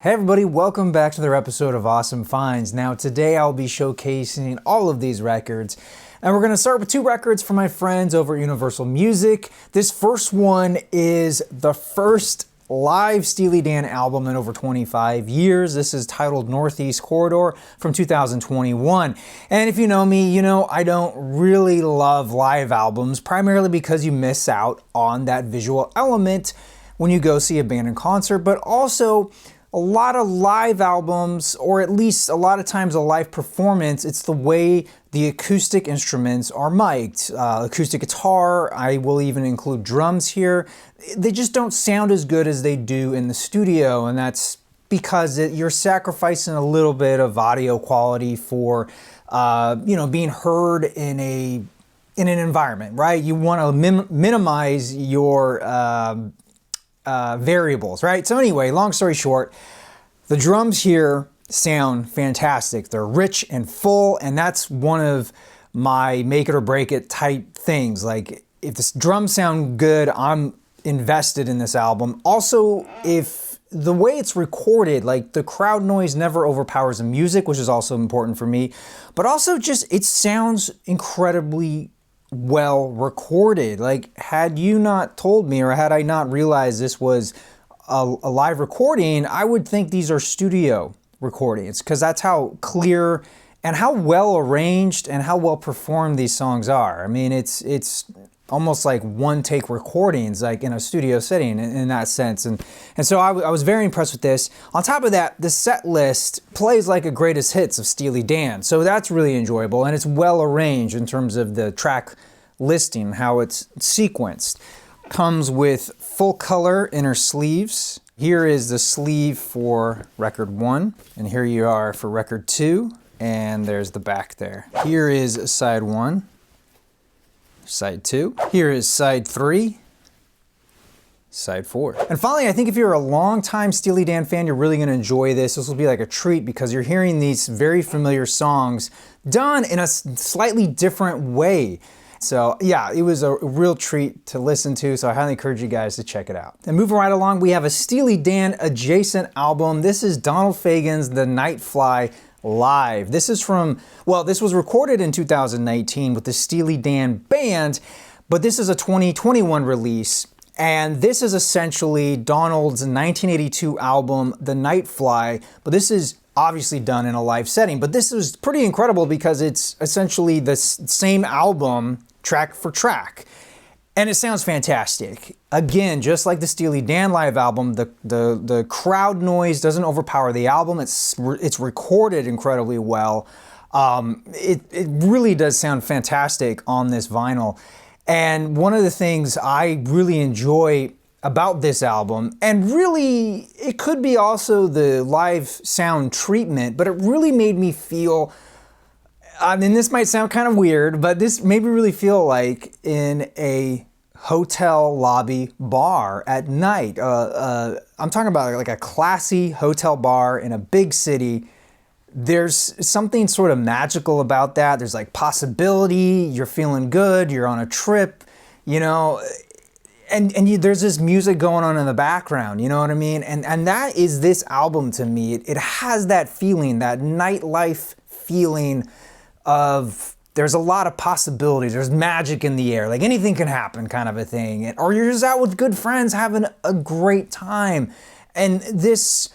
Hey everybody, welcome back to another episode of Awesome Finds. Now today I'll be showcasing all of these records, and we're going to start with two records from my friends over at Universal Music. This first one is the first live Steely Dan album in over 25 years. This is titled Northeast Corridor from 2021. And if you know me, you know I don't really love live albums, primarily because you miss out on that visual element when you go see a band in concert, but also a lot of live albums, or at least a lot of times a live performance, it's the way the acoustic instruments are mic'd. Acoustic guitar, I will even include drums here. They just don't sound as good as they do in the studio, and that's because you're sacrificing a little bit of audio quality for being heard in an environment, right? You want to minimize your variables, right? So anyway, long story short, the drums here sound fantastic. They're rich and full, and that's one of my make it or break it type things. Like, if the drums sound good, I'm invested in this album. Also, if the way it's recorded, like the crowd noise never overpowers the music, which is also important for me, but also just it sounds incredibly well recorded. Like, had you not told me, or had I not realized this was a live recording, I would think these are studio recordings, because that's how clear and how well arranged and how well performed these songs are. I mean, it's almost like one take recordings, like in a studio setting in that sense. And so I was very impressed with this. On top of that, the set list plays like a greatest hits of Steely Dan. So that's really enjoyable, and it's well arranged in terms of the track listing, how it's sequenced. Comes with full color inner sleeves. Here is the sleeve for record 1, and here you are for record 2, and there's the back there. Here is side 1. Side 2. Here is side 3. Side 4. And finally, I think if you're a longtime Steely Dan fan, you're really going to enjoy this. This will be like a treat, because you're hearing these very familiar songs done in a slightly different way. So yeah, it was a real treat to listen to, so I highly encourage you guys to check it out. And moving right along, we have a Steely Dan adjacent album. This is Donald Fagen's The Night Fly Live. This is this was recorded in 2019 with the Steely Dan Band, but this is a 2021 release, and this is essentially Donald's 1982 album, The Night Fly, but this is obviously done in a live setting. But this is pretty incredible because it's essentially the same album, track for track, and it sounds fantastic. Again, just like the Steely Dan live album, the crowd noise doesn't overpower the album. It's recorded incredibly well. It really does sound fantastic on this vinyl. And one of the things I really enjoy about this album, and really it could be also the live sound treatment, but it really made me feel, I mean, this might sound kind of weird, but this made me really feel like in a hotel lobby bar at night. I'm talking about like a classy hotel bar in a big city. There's something sort of magical about that. There's like possibility, you're feeling good, you're on a trip, you know, and there's this music going on in the background, you know what I mean? And that is this album to me. It has that feeling, that nightlife feeling of there's a lot of possibilities, there's magic in the air, like anything can happen kind of a thing. Or you're just out with good friends having a great time. And this,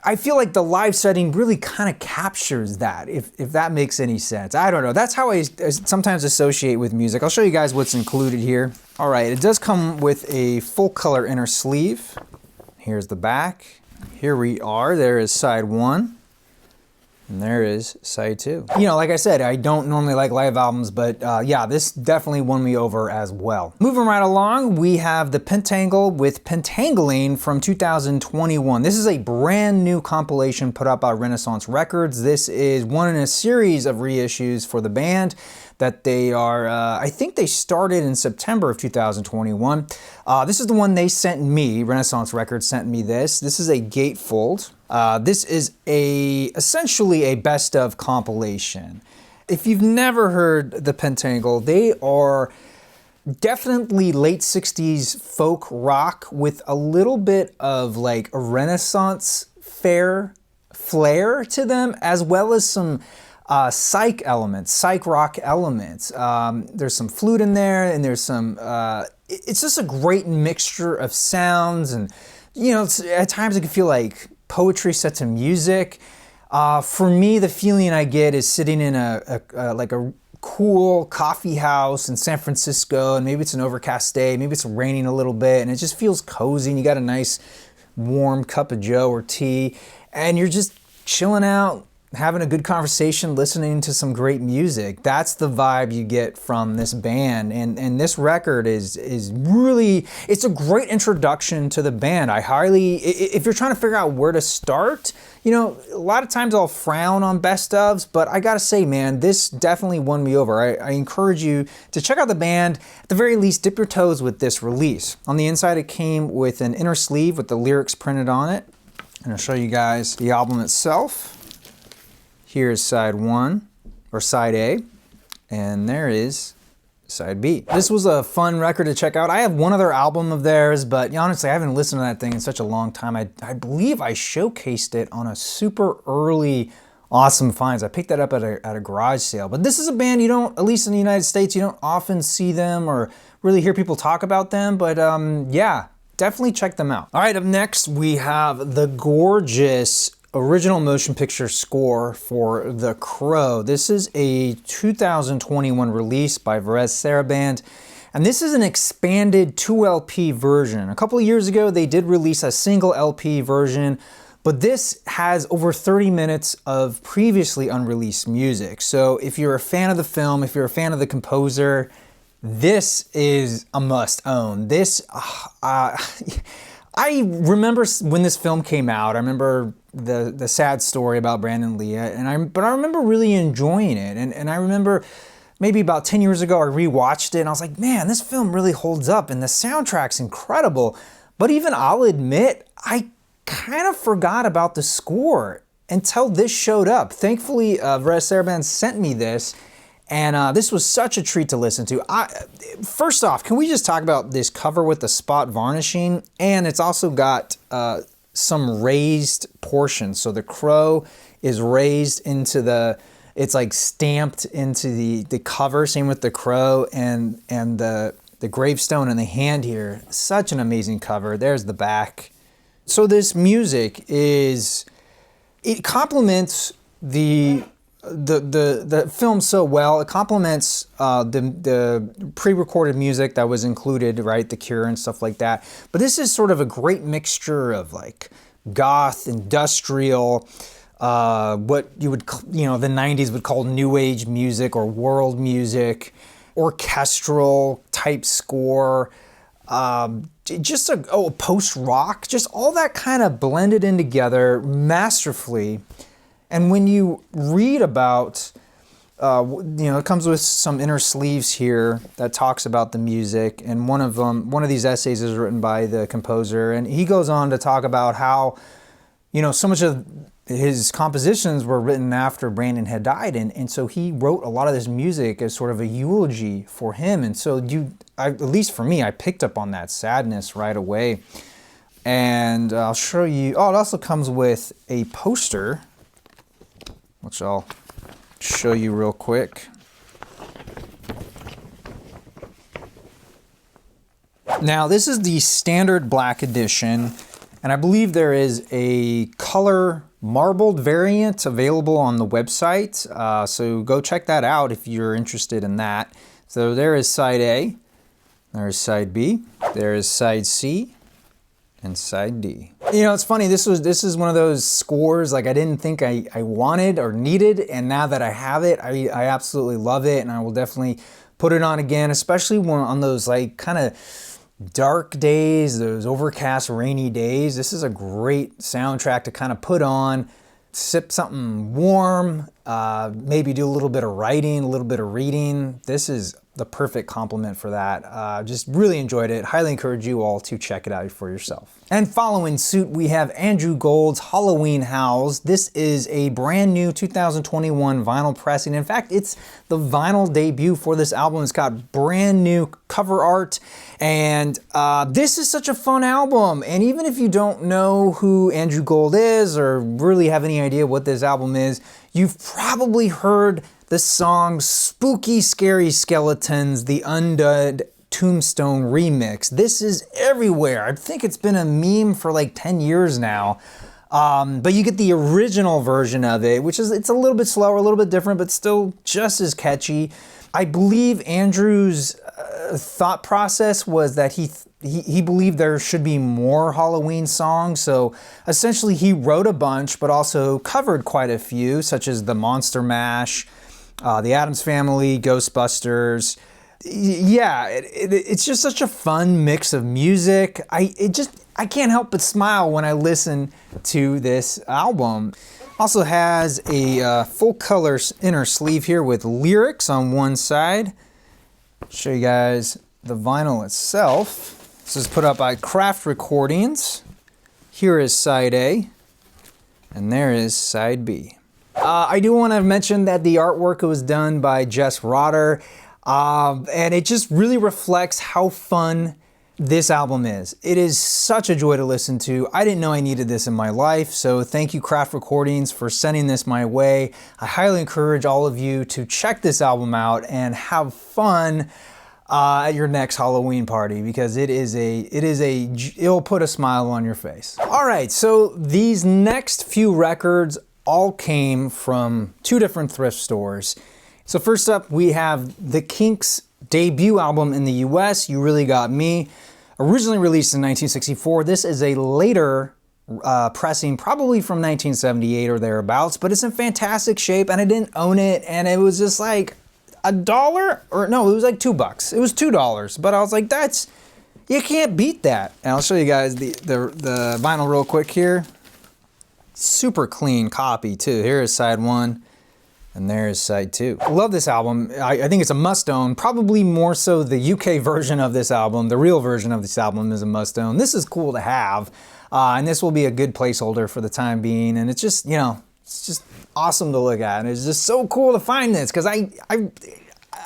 I feel like the live setting really kind of captures that, if that makes any sense. I don't know. That's how I sometimes associate with music. I'll show you guys what's included here. All right, it does come with a full color inner sleeve. Here's the back. Here we are. There is side 1. And there is side 2. You know, like I said, I don't normally like live albums, but yeah, this definitely won me over as well. Moving right along, we have the Pentangle with Pentangling from 2021. This is a brand new compilation put out by Renaissance Records. This is one in a series of reissues for the band that they are, I think they started in September of 2021. This is the one they sent me, Renaissance Records sent me this. This is a gatefold. This is essentially a best of compilation. If you've never heard the Pentangle, they are Definitely late 60s folk rock with a little bit of like a Renaissance fair flair to them, as well as some psych elements, psych rock elements. There's some flute in there, and there's some, it's just a great mixture of sounds, and you know, at times it can feel like poetry set to music. For me, the feeling I get is sitting in like a cool coffee house in San Francisco, and maybe it's an overcast day, maybe it's raining a little bit, and it just feels cozy, and you got a nice warm cup of joe or tea, and you're just chilling out, having a good conversation, listening to some great music. That's the vibe you get from this band, and this record is really, it's a great introduction to the band. I highly, if you're trying to figure out where to start, you know, a lot of times I'll frown on best ofs, but I gotta say, man, this definitely won me over. I encourage you to check out the band. At the very least, dip your toes with this release. On the inside, it came with an inner sleeve with the lyrics printed on it. And I'll show you guys the album itself. Here's side 1, or side A, and there is side B. This was a fun record to check out. I have one other album of theirs, but honestly, I haven't listened to that thing in such a long time. I believe I showcased it on a super early Awesome Finds. I picked that up at a garage sale. But this is a band you don't, at least in the United States, you don't often see them or really hear people talk about them, but yeah, definitely check them out. All right, up next we have the gorgeous original motion picture score for The Crow. This is a 2021 release by Varese Sarabande, and this is an expanded 2 LP version. A couple of years ago, they did release a single LP version, but this has over 30 minutes of previously unreleased music. So if you're a fan of the film, if you're a fan of the composer, this is a must own. This, I remember when this film came out, I remember the sad story about Brandon Lee, but I remember really enjoying it. And I remember maybe about 10 years ago, I rewatched it and I was like, man, this film really holds up and the soundtrack's incredible. But even I'll admit, I kind of forgot about the score until this showed up. Thankfully, Varese Sarabande sent me this, and this was such a treat to listen to. First off, can we just talk about this cover with the spot varnishing? And it's also got some raised portions. So the crow is raised into the, it's like stamped into the cover. Same with the crow and the gravestone in the hand here. Such an amazing cover. There's the back. So this music it complements the film so well. It complements the pre-recorded music that was included, right? The Cure and stuff like that. But this is sort of a great mixture of like goth, industrial, what you would, the 90s would call new age music or world music, orchestral type score, just a post-rock, just all that kind of blended in together masterfully. And when you read about, it comes with some inner sleeves here that talks about the music, and one of these essays is written by the composer, and he goes on to talk about how, so much of his compositions were written after Brandon had died, and so he wrote a lot of this music as sort of a eulogy for him, and so at least for me, I picked up on that sadness right away. And I'll show you, it also comes with a poster, which I'll show you real quick. Now, this is the standard black edition, and I believe there is a color marbled variant available on the website, so go check that out if you're interested in that. So there is side A, there's side B, there is side C, and side D. It's funny, this is one of those scores like I didn't think I wanted or needed, and now that I have it, I absolutely love it, and I will definitely put it on again, especially on those like kind of dark days, those overcast rainy days. This is a great soundtrack to kind of put on, sip something warm, maybe do a little bit of writing, a little bit of reading. This is the perfect complement for that. Just really enjoyed it. Highly encourage you all to check it out for yourself. And following suit, we have Andrew Gold's Halloween Howls. This is a brand new 2021 vinyl pressing. In fact, it's the vinyl debut for this album. It's got brand new cover art, and this is such a fun album. And even if you don't know who Andrew Gold is or really have any idea what this album is, you've probably heard the song Spooky Scary Skeletons, the Undead Tombstone remix. This is everywhere. I think it's been a meme for like 10 years now. But you get the original version of it, which is, it's a little bit slower, a little bit different, but still just as catchy. I believe Andrew's thought process was that he believed there should be more Halloween songs. So essentially he wrote a bunch, but also covered quite a few, such as the Monster Mash, the Addams Family, Ghostbusters. Yeah, it's just such a fun mix of music. I can't help but smile when I listen to this album. Also has a full color inner sleeve here with lyrics on one side. Show you guys the vinyl itself. This is put up by Craft Recordings. Here is side A, and there is side B. I do want to mention that the artwork was done by Jess Rotter. And it just really reflects how fun this album is. It is such a joy to listen to. I didn't know I needed this in my life, so thank you Craft Recordings for sending this my way. I highly encourage all of you to check this album out and have fun at your next Halloween party, because it'll put a smile on your face. All right, so these next few records all came from two different thrift stores. So first up, we have the Kinks debut album in the US, You Really Got Me, originally released in 1964. This is a later pressing, probably from 1978 or thereabouts, but it's in fantastic shape, and I didn't own it, and it was just like $1, or no, it was like $2. It was $2, but I was like, you can't beat that. And I'll show you guys the vinyl real quick here. Super clean copy too. Here is side 1. And there's side 2. I love this album. I think it's a must-own, probably more so the UK version of this album. The real version of this album is a must-own. This is cool to have, and this will be a good placeholder for the time being. And it's just, it's just awesome to look at. And it's just so cool to find this, because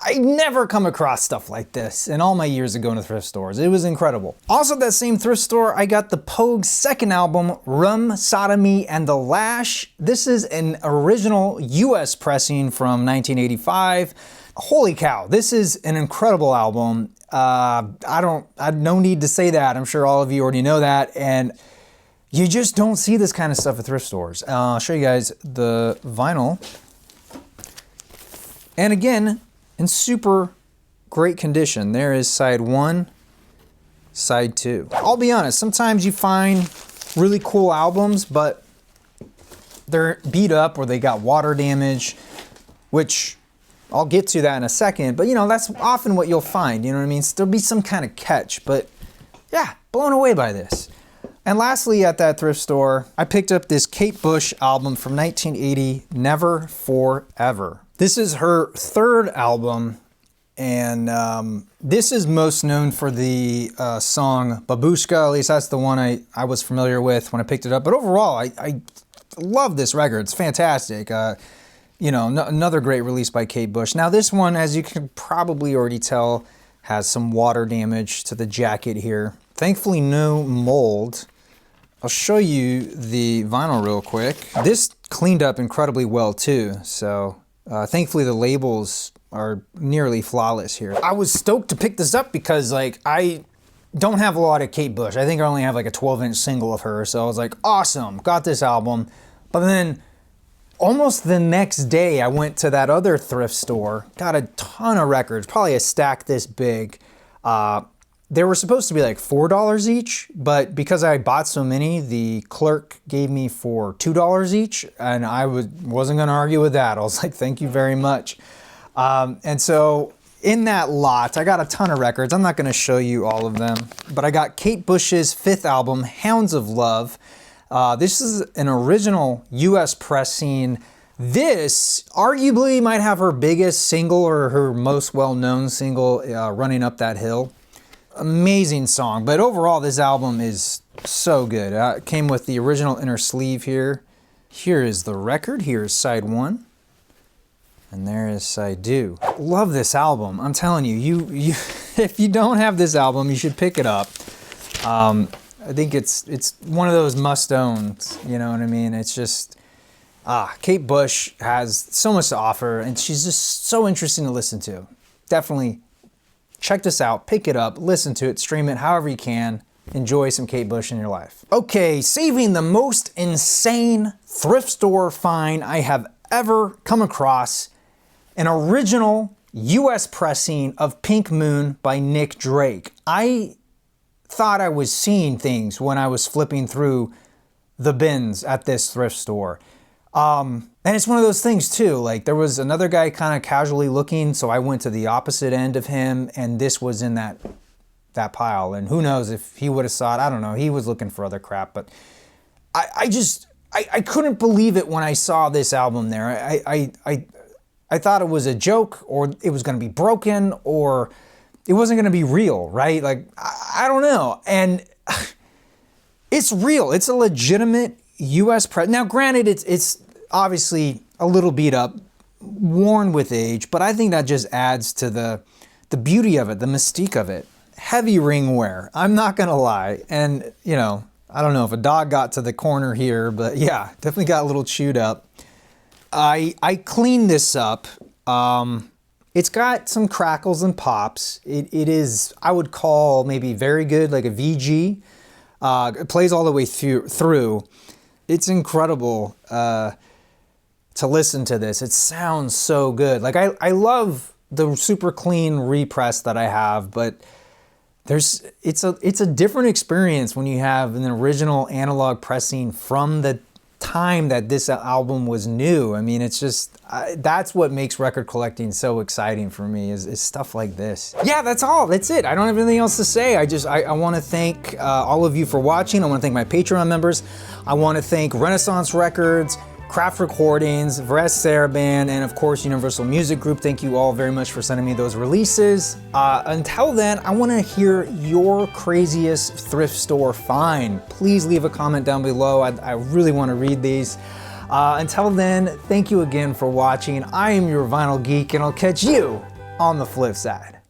I never come across stuff like this in all my years of going to thrift stores. It was incredible. Also at that same thrift store, I got the Pogues' second album, Rum, Sodomy, and the Lash. This is an original US pressing from 1985. Holy cow, this is an incredible album. I no need to say that. I'm sure all of you already know that. And you just don't see this kind of stuff at thrift stores. I'll show you guys the vinyl. And again, in super great condition. There is side 1, side 2. I'll be honest, sometimes you find really cool albums, but they're beat up or they got water damage, which I'll get to that in a second, but that's often what you'll find, you know what I mean? There'll be some kind of catch, but yeah, blown away by this. And lastly, at that thrift store, I picked up this Kate Bush album from 1980, Never Forever. This is her third album, and this is most known for the song Babushka. At least that's the one I was familiar with when I picked it up. But overall, I love this record. It's fantastic. Another great release by Kate Bush. Now this one, as you can probably already tell, has some water damage to the jacket here. Thankfully, no mold. I'll show you the vinyl real quick. This cleaned up incredibly well too, so thankfully the labels are nearly flawless here. I was stoked to pick this up because I don't have a lot of Kate Bush. I think I only have like a 12-inch single of her, so I was like, awesome, got this album. But then almost the next day I went to that other thrift store, got a ton of records, probably a stack this big. They were supposed to be like $4 each, but because I bought so many, the clerk gave me for $2 each, and I wasn't gonna argue with that. I was like, thank you very much. And so in that lot, I got a ton of records. I'm not gonna show you all of them, but I got Kate Bush's 5th album, Hounds of Love. This is an original US pressing. This arguably might have her biggest single or her most well-known single, Running Up That Hill. amazing song. But overall, this album is so good. It came with the original inner sleeve here. Here is the record. Here is side 1. And there is side 2. Love this album. I'm telling you, if you don't have this album, you should pick it up. I think it's one of those must-owns, you know what I mean? It's just, Kate Bush has so much to offer, and she's just so interesting to listen to. Definitely check this out, pick it up, listen to it, stream it however you can. Enjoy some Kate Bush in your life. Okay, saving the most insane thrift store find I have ever come across. An original US pressing of Pink Moon by Nick Drake. I thought I was seeing things when I was flipping through the bins at this thrift store. And it's one of those things too, like there was another guy kind of casually looking, so I went to the opposite end of him, and this was in that pile. And who knows if he would have saw it, I don't know. He was looking for other crap, but I couldn't believe it when I saw this album there. I thought it was a joke, or it was gonna be broken, or it wasn't gonna be real, right? Like, I don't know. And it's real. It's a legitimate US press. Now, granted, it's obviously a little beat up, worn with age, but I think that just adds to the beauty of it, the mystique of it. Heavy ring wear, I'm not gonna lie. And, you know, I don't know if a dog got to the corner here, but yeah, definitely got a little chewed up. I cleaned this up. It's got some crackles and pops. It is, I would call maybe very good, like a VG. It plays all the way through. It's incredible to listen to this. It sounds so good. Like I love the super clean repress that I have, but it's a different experience when you have an original analog pressing from the time that this album was new. I mean, it's just, that's what makes record collecting so exciting for me, is stuff like this. Yeah, that's all. That's it. I don't have anything else to say. I want to thank all of you for watching. I want to thank my Patreon members. I want to thank Renaissance Records, Craft Recordings, Vrest Saraband, and of course Universal Music Group. Thank you all very much for sending me those releases. Until then, I want to hear your craziest thrift store find. Please leave a comment down below. I really want to read these. Until then, thank you again for watching. I am your Vinyl Geek, and I'll catch you on the flip side.